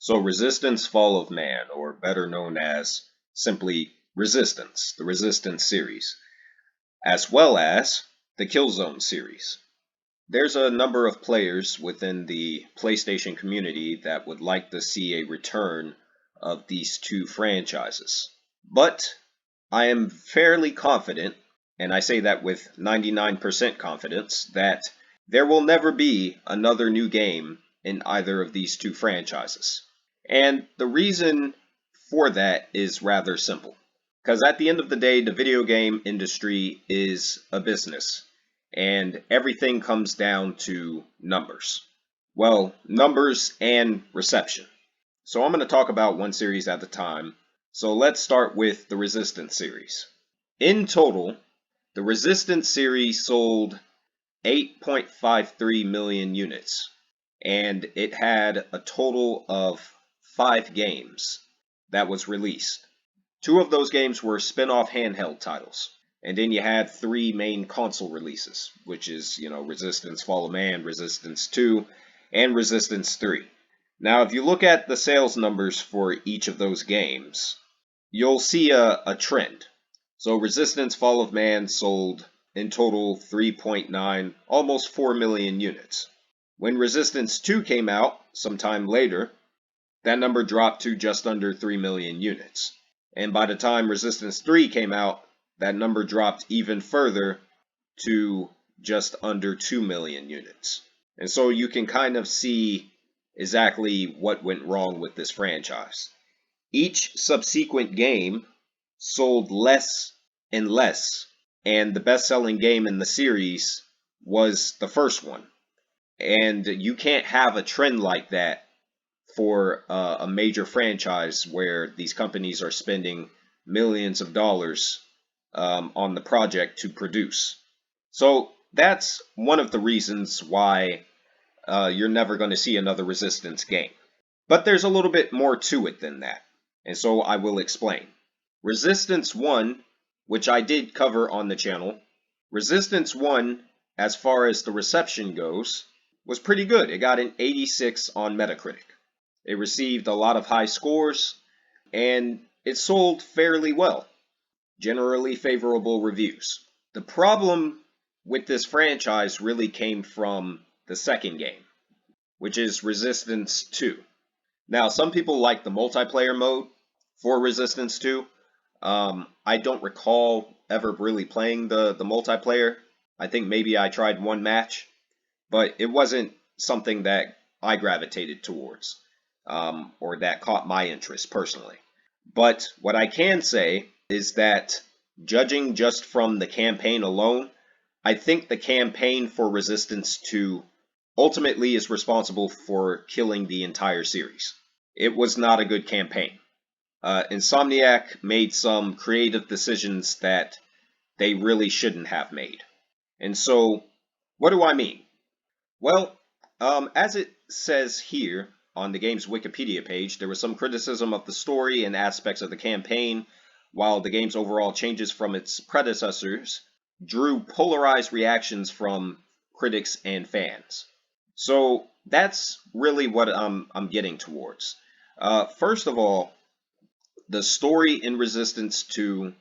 So Resistance Fall of Man, or better known as simply Resistance, the Resistance series, as well as the Killzone series. There's a number of players within the PlayStation community that would like to see a return of these two franchises. But I am fairly confident, and I say that with 99% confidence, that there will never be another new game in either of these two franchises. And the reason for that is rather simple. Because at the end of the day, the video game industry is a business, and everything comes down to numbers. Well, numbers and reception. So I'm going to talk about one series at a time. So let's start with the Resistance series. In total, the Resistance series sold 8.53 million units, and it had a total of 5 games that was released. 2 of those games were spin-off handheld titles, and then you had 3 main console releases, which is, Resistance Fall of Man, Resistance 2, and Resistance 3. Now, if you look at the sales numbers for each of those games, you'll see a trend. So Resistance Fall of Man sold in total 3.9, almost 4 million units. When Resistance 2 came out sometime later, that number dropped to just under 3 million units. And by the time Resistance 3 came out, that number dropped even further to just under 2 million units. And so you can kind of see exactly what went wrong with this franchise. Each subsequent game sold less and less, and the best-selling game in the series was the first one. And you can't have a trend like that for a major franchise where these companies are spending millions of dollars on the project to produce. So that's one of the reasons why you're never going to see another Resistance game. But there's a little bit more to it than that, and so I will explain. Resistance 1, which I did cover on the channel, Resistance 1, as far as the reception goes, was pretty good. It got an 86 on Metacritic. It received a lot of high scores, and it sold fairly well. Generally favorable reviews. The problem with this franchise really came from the second game, which is Resistance 2. Now, some people like the multiplayer mode for Resistance 2. I don't recall ever really playing the multiplayer. I think maybe I tried one match, but it wasn't something that I gravitated towards, or that caught my interest personally. But what I can say is that, judging just from the campaign alone, I think the campaign for Resistance 2 ultimately is responsible for killing the entire series. It was not a good campaign. Insomniac made some creative decisions that they really shouldn't have made. And so, what do I mean? Well, as it says here on the game's Wikipedia page, there was some criticism of the story and aspects of the campaign, while the game's overall changes from its predecessors drew polarized reactions from critics and fans. So that's really what I'm getting towards. First of all, the story in Resistance 2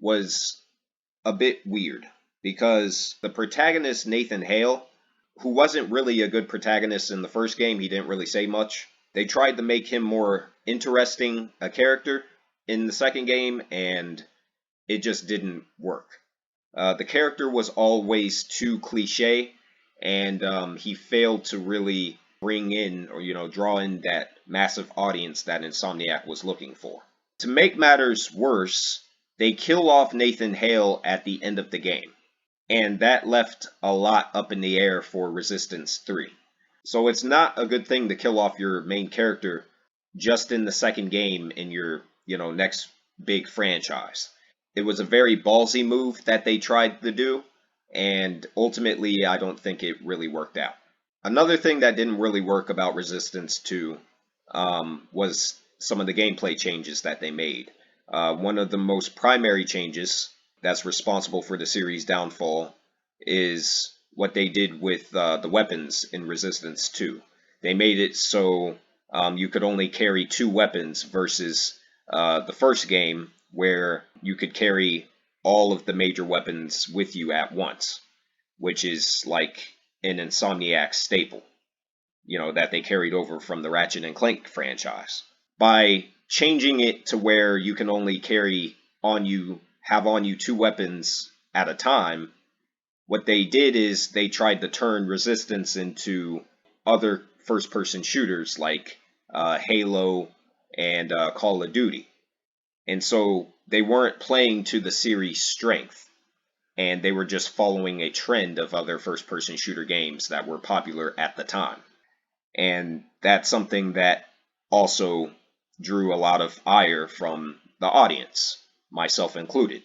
was a bit weird, because the protagonist, Nathan Hale, who wasn't really a good protagonist in the first game, he didn't really say much. They tried to make him more interesting a character in the second game, and it just didn't work. The character was always too cliche, and he failed to really bring in, or draw in that massive audience that Insomniac was looking for. To make matters worse, they kill off Nathan Hale at the end of the game, and that left a lot up in the air for Resistance 3. So it's not a good thing to kill off your main character just in the second game in your, next big franchise. It was a very ballsy move that they tried to do, and ultimately I don't think it really worked out. Another thing that didn't really work about Resistance 2 was some of the gameplay changes that they made. One of the most primary changes that's responsible for the series' downfall is what they did with the weapons in Resistance 2. They made it so You could only carry 2 weapons versus the first game where you could carry all of the major weapons with you at once, which is like an Insomniac staple, that they carried over from the Ratchet and Clank franchise. By changing it to where you can only have on you 2 weapons at a time, what they did is they tried to turn Resistance into other first-person shooters like Halo and Call of Duty. And so they weren't playing to the series' strength, and they were just following a trend of other first-person shooter games that were popular at the time. And that's something that also drew a lot of ire from the audience, myself included.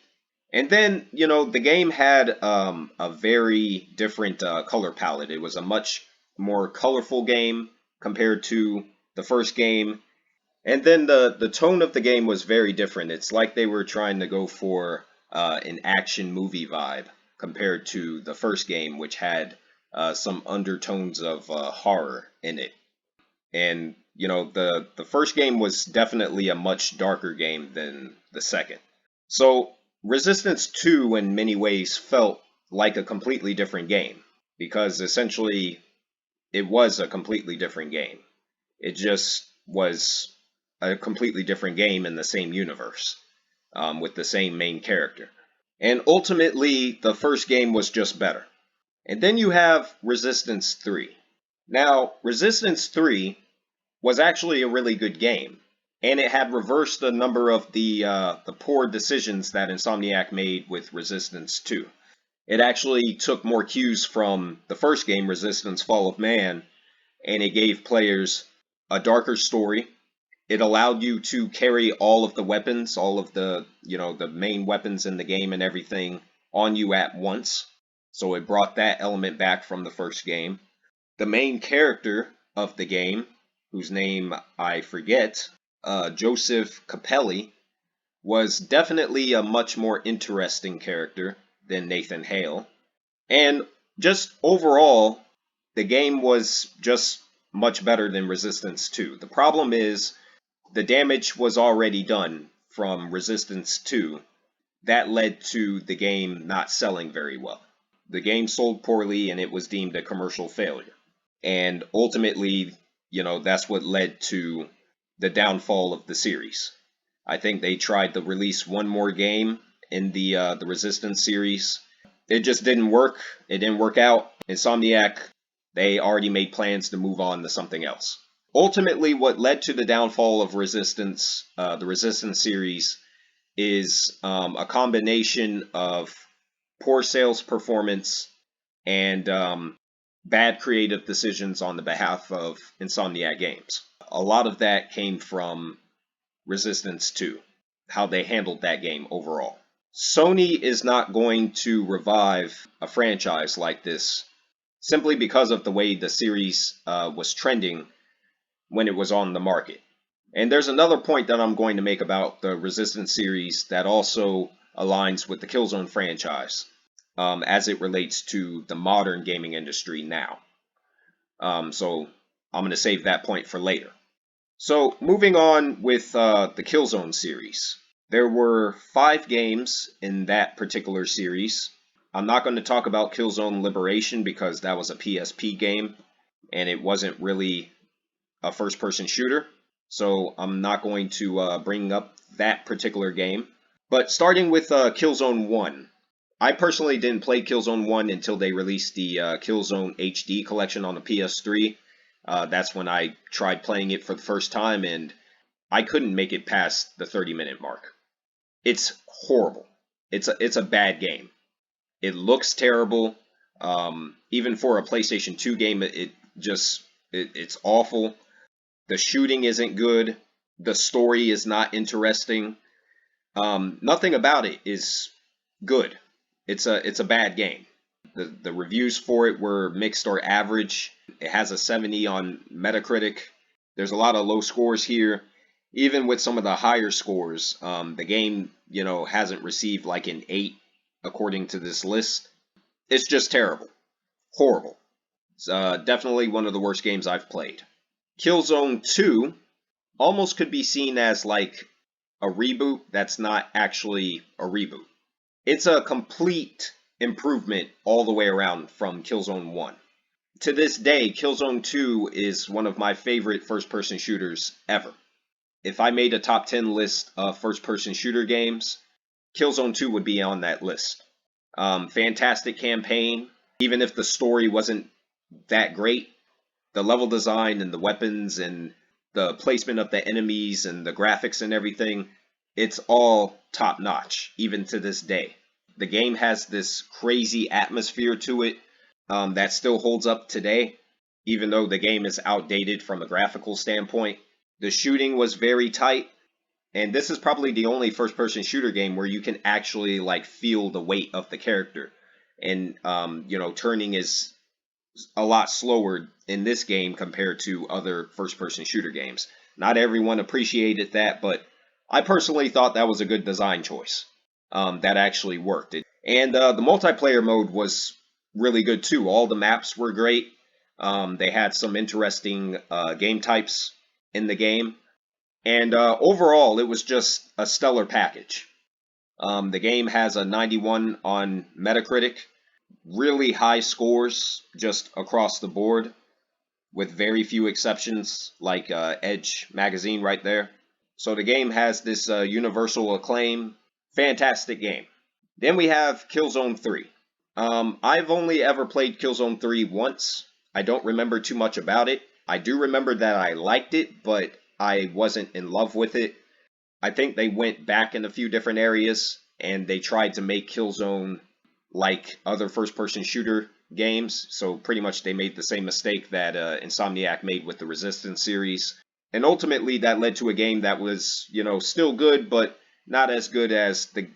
And then, the game had a very different color palette. It was a much more colorful game compared to the first game. And then the tone of the game was very different. It's like they were trying to go for an action movie vibe compared to the first game, which had some undertones of horror in it. And, the first game was definitely a much darker game than the second. So Resistance 2 in many ways felt like a completely different game, because essentially it was a completely different game. It just was a completely different game in the same universe, with the same main character. And ultimately, the first game was just better. And then you have Resistance 3. Now, Resistance 3 was actually a really good game, and it had reversed a number of the poor decisions that Insomniac made with Resistance 2. It actually took more cues from the first game, Resistance: Fall of Man, and it gave players a darker story. It allowed you to carry all of the weapons, all of the main weapons in the game and everything on you at once. So it brought that element back from the first game. The main character of the game, whose name I forget, Joseph Capelli, was definitely a much more interesting character than Nathan Hale. And just overall, the game was just much better than Resistance 2. The problem is the damage was already done from Resistance 2. That led to the game not selling very well. The game sold poorly and it was deemed a commercial failure. And ultimately, that's what led to the downfall of the series. I think they tried to release one more game in the Resistance series. It just didn't work. It didn't work out. Insomniac, they already made plans to move on to something else. Ultimately, what led to the downfall of Resistance, the Resistance series, is a combination of poor sales performance and bad creative decisions on the behalf of Insomniac Games. A lot of that came from Resistance 2, how they handled that game overall. Sony is not going to revive a franchise like this simply because of the way the series was trending when it was on the market. And there's another point that I'm going to make about the Resistance series that also aligns with the Killzone franchise, as it relates to the modern gaming industry now. So I'm going to save that point for later. So moving on with the Killzone series. There were 5 games in that particular series. I'm not going to talk about Killzone Liberation because that was a PSP game and it wasn't really a first-person shooter. So I'm not going to bring up that particular game. But starting with Killzone 1. I personally didn't play Killzone 1 until they released the Killzone HD collection on the PS3. That's when I tried playing it for the first time, and I couldn't make it past the 30-minute mark. It's horrible. It's a bad game. It looks terrible. Even for a PlayStation 2 game, it's awful. The shooting isn't good. The story is not interesting. Nothing about it is good. It's a bad game. The reviews for it were mixed or average. It has a 70 on Metacritic. There's a lot of low scores here. Even with some of the higher scores, the game, hasn't received like an 8 according to this list. It's just terrible. Horrible. It's definitely one of the worst games I've played. Killzone 2 almost could be seen as like a reboot that's not actually a reboot. It's a complete improvement all the way around from Killzone 1. To this day, Killzone 2 is one of my favorite first-person shooters ever. If I made a top 10 list of first-person shooter games, Killzone 2 would be on that list. Fantastic campaign. Even if the story wasn't that great, the level design and the weapons and the placement of the enemies and the graphics and everything, it's all top notch, even to this day. The game has this crazy atmosphere to it that still holds up today, even though the game is outdated from a graphical standpoint. The shooting was very tight, and this is probably the only first-person shooter game where you can actually like feel the weight of the character. And turning is a lot slower in this game compared to other first-person shooter games. Not everyone appreciated that, but I personally thought that was a good design choice. That actually worked. And the multiplayer mode was really good too. All the maps were great. They had some interesting game types in the game. And overall, it was just a stellar package. The game has a 91 on Metacritic. Really high scores just across the board, with very few exceptions, like Edge magazine right there. So the game has this universal acclaim. Fantastic game. Then we have Killzone 3. I've only ever played Killzone 3 once. I don't remember too much about it. I do remember that I liked it, but I wasn't in love with it. I think they went back in a few different areas, and they tried to make Killzone like other first-person shooter games. So pretty much they made the same mistake that Insomniac made with the Resistance series. And ultimately that led to a game that was, still good, but not as good as the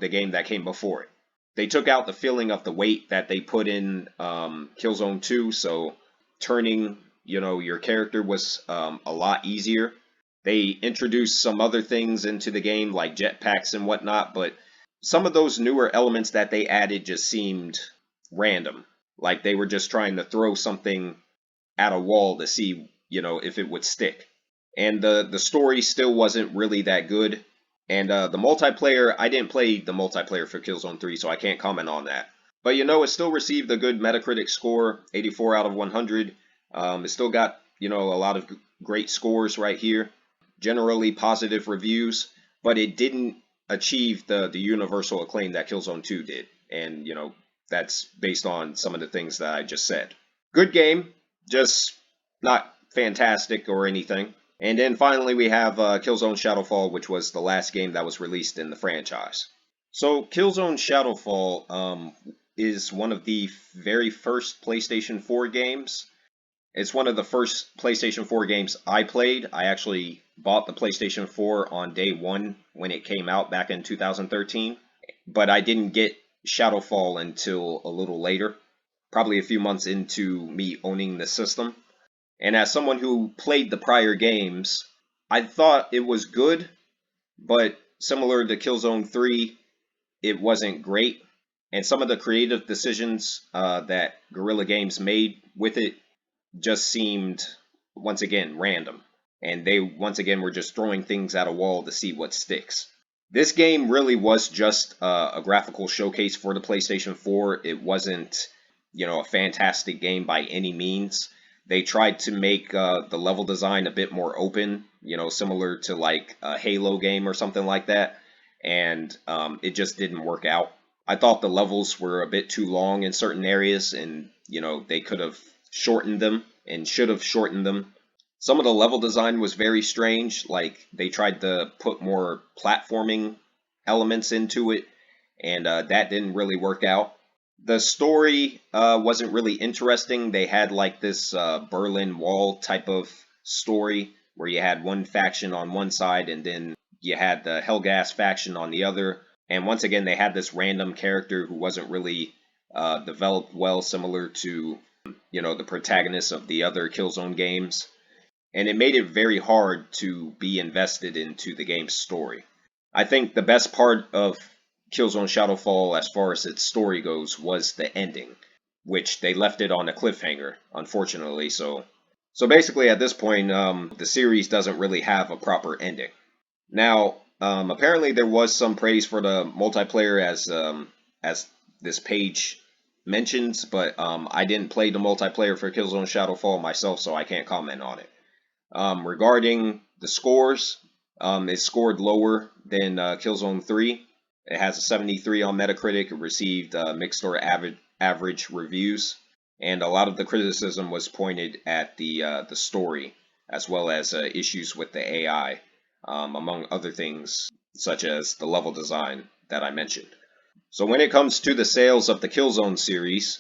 game that came before it. They took out the feeling of the weight that they put in Killzone 2, so turning, your character was a lot easier. They introduced some other things into the game, like jetpacks and whatnot, but some of those newer elements that they added just seemed random. Like they were just trying to throw something at a wall to see, if it would stick. And the story still wasn't really that good. And the multiplayer, I didn't play the multiplayer for Killzone 3, so I can't comment on that. But it still received a good Metacritic score, 84 out of 100. It still got, a lot of great scores right here. Generally positive reviews, but it didn't achieve the universal acclaim that Killzone 2 did. And, that's based on some of the things that I just said. Good game, just not fantastic or anything. And then finally we have Killzone Shadowfall, which was the last game that was released in the franchise. So Killzone Shadowfall is one of the very first PlayStation 4 games. It's one of the first PlayStation 4 games I played. I actually bought the PlayStation 4 on day one when it came out back in 2013. But I didn't get Shadowfall until a little later, probably a few months into me owning the system. And as someone who played the prior games, I thought it was good, but similar to Killzone 3, it wasn't great. And some of the creative decisions that Guerrilla Games made with it just seemed, once again, random. And they, once again, were just throwing things at a wall to see what sticks. This game really was just a graphical showcase for the PlayStation 4. It wasn't, a fantastic game by any means. They tried to make the level design a bit more open, similar to like a Halo game or something like that. And it just didn't work out. I thought the levels were a bit too long in certain areas, and, they could have shortened them and should have shortened them. Some of the level design was very strange, like they tried to put more platforming elements into it, and that didn't really work out. The story wasn't really interesting. They had like this Berlin Wall type of story where you had one faction on one side and then you had the Helgas faction on the other. And once again, they had this random character who wasn't really developed well, similar to, the protagonists of the other Killzone games. And it made it very hard to be invested into the game's story. I think the best part of Killzone Shadowfall, as far as its story goes, was the ending, which they left it on a cliffhanger, unfortunately. So So basically, at this point, the series doesn't really have a proper ending. Now, apparently, there was some praise for the multiplayer, as this page mentions, but I didn't play the multiplayer for Killzone Shadowfall myself, so I can't comment on it. Regarding the scores, it scored lower than Killzone 3. It has a 73 on Metacritic. It received mixed or average reviews, and a lot of the criticism was pointed at the story, as well as issues with the AI, among other things, such as the level design that I mentioned. So when it comes to the sales of the Killzone series,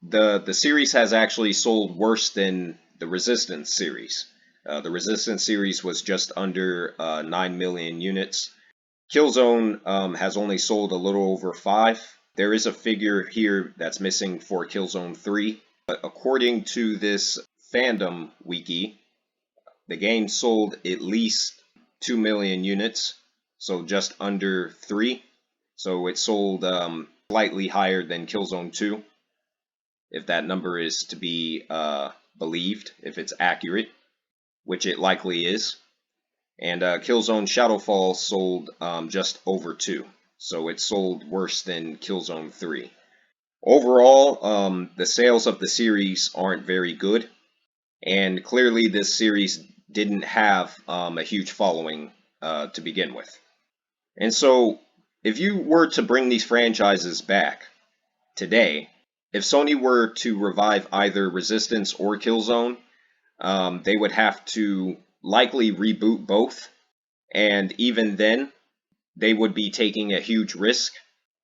the series has actually sold worse than the Resistance series. The Resistance series was just under 9 million units. Killzone has only sold a little over 5. There is a figure here that's missing for Killzone 3. But according to this fandom wiki, the game sold at least 2 million units, so just under 3. So it sold slightly higher than Killzone 2, if that number is to be believed, if it's accurate, which it likely is. And Killzone Shadowfall sold just over 2, so it sold worse than Killzone 3. Overall, the sales of the series aren't very good, and clearly this series didn't have a huge following to begin with. And so, if you were to bring these franchises back today, if Sony were to revive either Resistance or Killzone, they would have to likely reboot both, and even then, they would be taking a huge risk.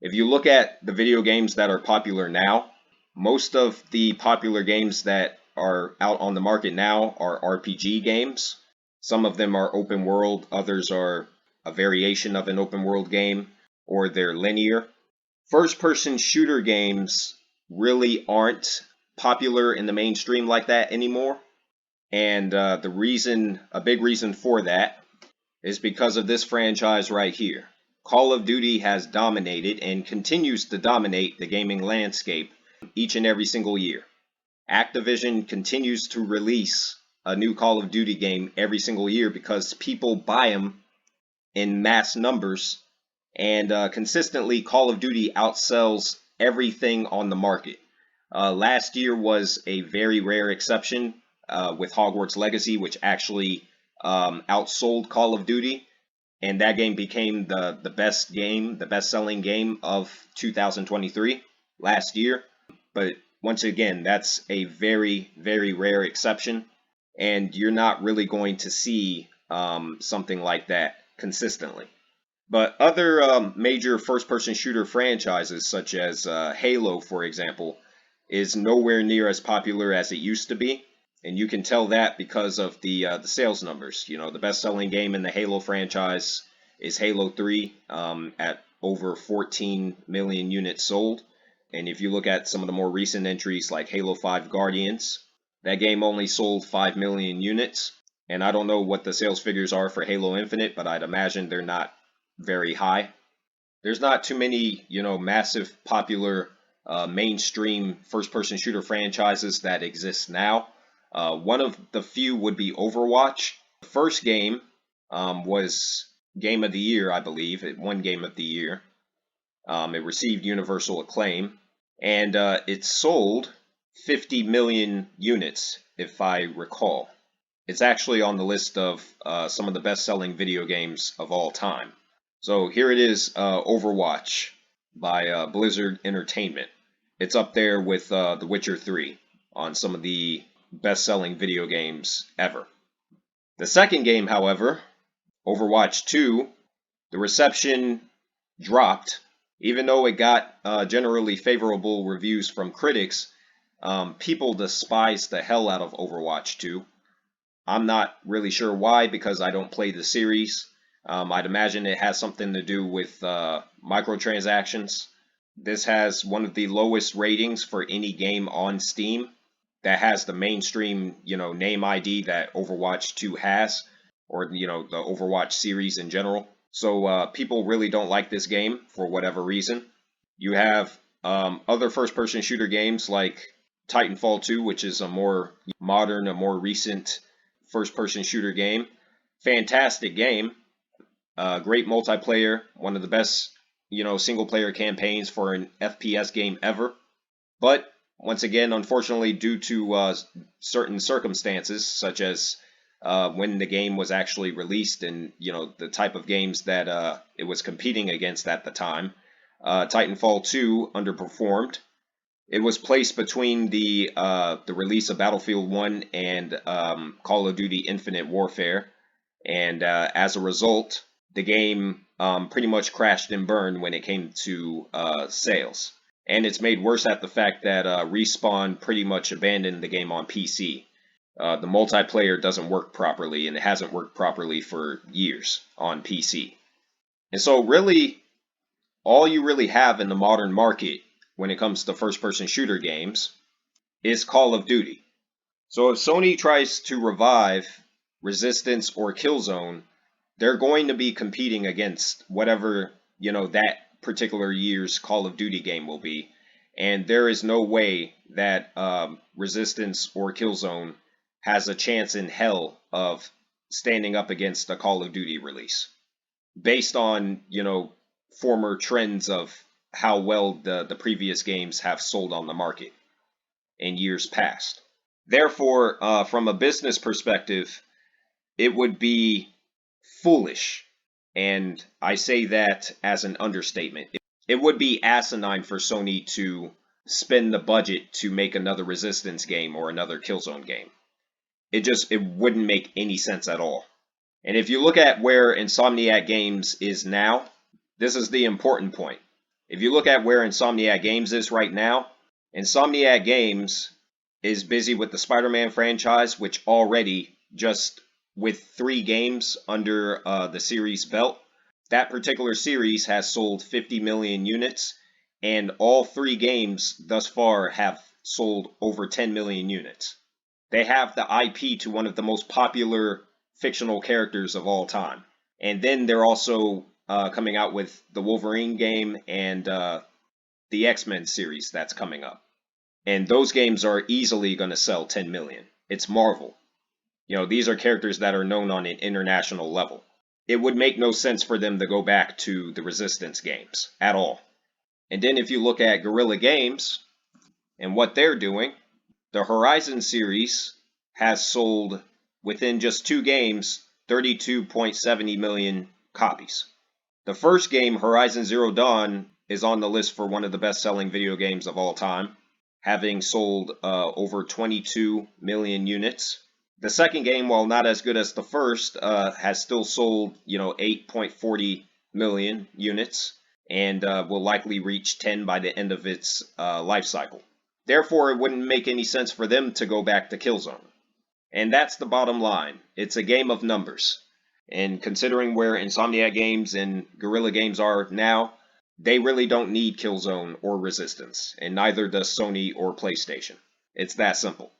If you look at the video games that are popular now, most of the popular games that are out on the market now are RPG games. Some of them are open world, others are a variation of an open world game, or they're linear. First person shooter games really aren't popular in the mainstream like that anymore. And a big reason for that is because of this franchise right here. Call of Duty has dominated and continues to dominate the gaming landscape each and every single year. Activision continues to release a new Call of Duty game every single year because people buy them in mass numbers, and consistently Call of Duty outsells everything on the market. Last year was a very rare exception with Hogwarts Legacy, which actually outsold Call of Duty, and that game became the best-selling game of 2023 last year. But once again, that's a very, very rare exception, and you're not really going to see something like that consistently. But other major first-person shooter franchises, such as Halo, for example, is nowhere near as popular as it used to be. And you can tell that because of the sales numbers. You know, the best-selling game in the Halo franchise is Halo 3 at over 14 million units sold. And if you look at some of the more recent entries like Halo 5 Guardians, that game only sold 5 million units. And I don't know what the sales figures are for Halo Infinite, but I'd imagine they're not very high. There's not too many, massive popular mainstream first-person shooter franchises that exist now. One of the few would be Overwatch. The first game was Game of the Year, I believe. It won Game of the Year. It received universal acclaim, and it sold 50 million units, if I recall. It's actually on the list of some of the best-selling video games of all time. So here it is, Overwatch by Blizzard Entertainment. It's up there with The Witcher 3 on some of the best-selling video games ever. The second game, however, Overwatch 2, the reception dropped. Even though it got generally favorable reviews from critics, people despised the hell out of Overwatch 2. I'm not really sure why, because I don't play the series. I'd imagine it has something to do with microtransactions. This has one of the lowest ratings for any game on Steam that has the mainstream, name ID that Overwatch 2 has, or, the Overwatch series in general. So people really don't like this game for whatever reason. You have other first-person shooter games like Titanfall 2, which is a more modern, a more recent first-person shooter game. Fantastic game. Great multiplayer. One of the best, single-player campaigns for an FPS game ever. But once again, unfortunately, due to certain circumstances, such as when the game was actually released and the type of games that it was competing against at the time, Titanfall 2 underperformed. It was placed between the release of Battlefield 1 and Call of Duty Infinite Warfare, and as a result, the game pretty much crashed and burned when it came to sales. And it's made worse at the fact that Respawn pretty much abandoned the game on PC. The multiplayer doesn't work properly, and it hasn't worked properly for years on PC. And so really, all you really have in the modern market when it comes to first-person shooter games is Call of Duty. So if Sony tries to revive Resistance or Killzone, they're going to be competing against whatever, that particular year's Call of Duty game will be. And there is no way that Resistance or Killzone has a chance in hell of standing up against a Call of Duty release. Based on, former trends of how well the previous games have sold on the market in years past. Therefore, from a business perspective, it would be foolish, and I say that as an understatement. It would be asinine for Sony to spend the budget to make another Resistance game or another Killzone game. It wouldn't make any sense at all. And if you look at where Insomniac Games is now, this is the important point. If you look at where Insomniac Games is right now, Insomniac Games is busy with the Spider-Man franchise, which already, just with 3 games under the series belt, that particular series has sold 50 million units, and all 3 games thus far have sold over 10 million units. They have the IP to one of the most popular fictional characters of all time. And then they're also coming out with the Wolverine game and the X-Men series that's coming up. And those games are easily going to sell 10 million. It's Marvel. These are characters that are known on an international level. It would make no sense for them to go back to the Resistance games at all. And then if you look at Guerrilla Games and what they're doing, the Horizon series has sold, within just 2 games, 32.70 million copies. The first game, Horizon Zero Dawn, is on the list for one of the best-selling video games of all time, having sold over 22 million units. The second game, while not as good as the first, has still sold, 8.40 million units, and will likely reach 10 by the end of its life cycle. Therefore, it wouldn't make any sense for them to go back to Killzone. And that's the bottom line. It's a game of numbers. And considering where Insomniac Games and Guerrilla Games are now, they really don't need Killzone or Resistance, and neither does Sony or PlayStation. It's that simple.